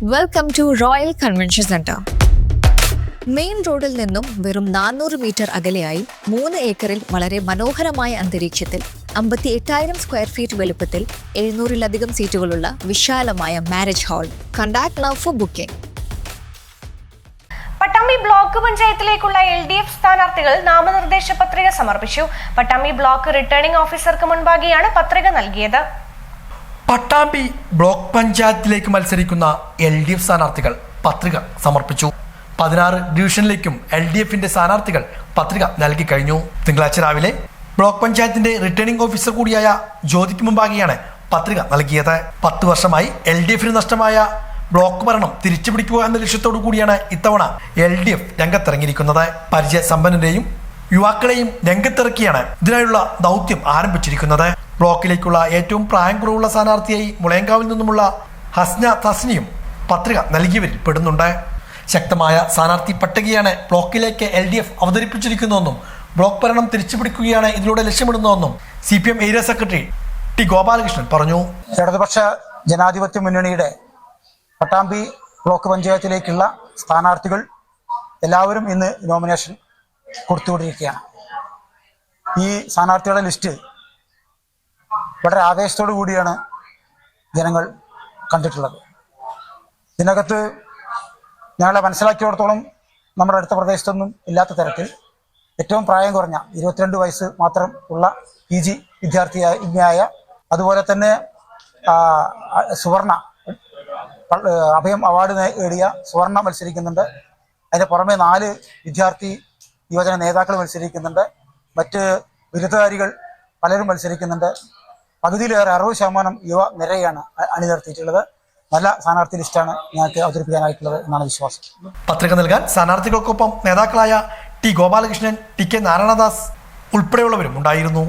Welcome to royal convention centre. Main റോഡിൽ നിന്നും വെറും 400 മീറ്റർ അകലെയായി 3 ഏക്കറിൽ വളരെ മനോഹരമായ അന്തരീക്ഷത്തിൽ 58,000 സ്ക്വയർ ഫീറ്റ് വലുപ്പത്തിൽ 700-ലധികം സീറ്റുകളുള്ള വിശാലമായ marriage hall. Contact now for booking. Pattambi block പഞ്ചായത്തിലേക്കുള്ള LDF സ്ഥാനാർത്ഥികൾ നാമനിർദ്ദേശ പത്രിക സമർപ്പിച്ചു. പട്ടാമ്പി ബ്ലോക്ക് റിട്ടേണിംഗ് ഓഫീസർക്ക് മുൻപാകെയാണ് പത്രിക നൽകിയത്. പട്ടാമ്പി ബ്ലോക്ക് പഞ്ചായത്തിലേക്ക് മത്സരിക്കുന്ന LDF സ്ഥാനാർത്ഥികൾ പത്രിക സമർപ്പിച്ചു. 16 ഡിവിഷനിലേക്കും LDFന്റെ സ്ഥാനാർത്ഥികൾ പത്രിക നൽകി കഴിഞ്ഞു. തിങ്കളാഴ്ച രാവിലെ ബ്ലോക്ക് പഞ്ചായത്തിന്റെ റിട്ടേണിംഗ് ഓഫീസർ കൂടിയായ ജ്യോതിക്ക് മുമ്പാകെയാണ് പത്രിക നൽകിയത്. 10 വർഷമായി LDFന് നഷ്ടമായ ബ്ലോക്ക് ഭരണം തിരിച്ചുപിടിക്കുക എന്ന ലക്ഷ്യത്തോടു കൂടിയാണ് ഇത്തവണ LDF രംഗത്തിറങ്ങിയിരിക്കുന്നത്. പരിചയസമ്പന്നരെയും യുവാക്കളെയും രംഗത്തിറക്കിയാണ് ഇതിനായുള്ള ദൗത്യം ആരംഭിച്ചിരിക്കുന്നത്. ബ്ലോക്കിലേക്കുള്ള ഏറ്റവും പ്രായം കുറവുള്ള സ്ഥാനാർത്ഥിയായി മുളയങ്കാവിൽ നിന്നുമുള്ള ഹസ്ന തസ്നിയും പത്രിക നൽകിയവരിൽ പെടുന്നുണ്ട്. ശക്തമായ സ്ഥാനാർത്ഥി പട്ടികയാണ് ബ്ലോക്കിലേക്ക് LDF അവതരിപ്പിച്ചിരിക്കുന്നതെന്നും ബ്ലോക്ക് ഭരണം തിരിച്ചുപിടിക്കുകയാണ് ഇതിലൂടെ ലക്ഷ്യമിടുന്നതെന്നും CPM area secretary T Gopalakrishnan പറഞ്ഞു. ഇടതുപക്ഷ ജനാധിപത്യ മുന്നണിയുടെ പട്ടാമ്പി ബ്ലോക്ക് പഞ്ചായത്തിലേക്കുള്ള സ്ഥാനാർത്ഥികൾ എല്ലാവരും ഇന്ന് നോമിനേഷൻ കൊടുത്തുകൊണ്ടിരിക്കുകയാണ്. ഈ സ്ഥാനാർത്ഥികളുടെ ലിസ്റ്റ് വളരെ ആവേശത്തോടു കൂടിയാണ് ജനങ്ങൾ കണ്ടിട്ടുള്ളത്. ഇതിനകത്ത് ഞങ്ങളെ മനസ്സിലാക്കിയിടത്തോളം നമ്മുടെ അടുത്ത പ്രദേശത്തൊന്നും ഇല്ലാത്ത തരത്തിൽ ഏറ്റവും പ്രായം കുറഞ്ഞ 22 വയസ്സ് മാത്രം ഉള്ള PG വിദ്യാർത്ഥിയായ, അതുപോലെ തന്നെ സുവർണ അഭയം അവാർഡ് നേടിയ സുവർണ മത്സരിക്കുന്നുണ്ട്. അതിന് പുറമെ 4 വിദ്യാർത്ഥി യുവജന നേതാക്കൾ മത്സരിക്കുന്നുണ്ട്. മറ്റ് ബിരുദധാരികൾ പലരും മത്സരിക്കുന്നുണ്ട്. പകുതിയിലേറെ 60% യുവ നിരയാണ് അണിനിർത്തിയിട്ടുള്ളത്. നല്ല സ്ഥാനാർത്ഥി ലിസ്റ്റാണ് ഞങ്ങൾക്ക് അവതരിപ്പിക്കാനായിട്ടുള്ളത് എന്നാണ് വിശ്വാസം. പത്രിക നൽകാൻ സ്ഥാനാർത്ഥികൾക്കൊപ്പം നേതാക്കളായ T ഗോപാലകൃഷ്ണൻ, TK നാരായണദാസ് ഉൾപ്പെടെയുള്ളവരും ഉണ്ടായിരുന്നു.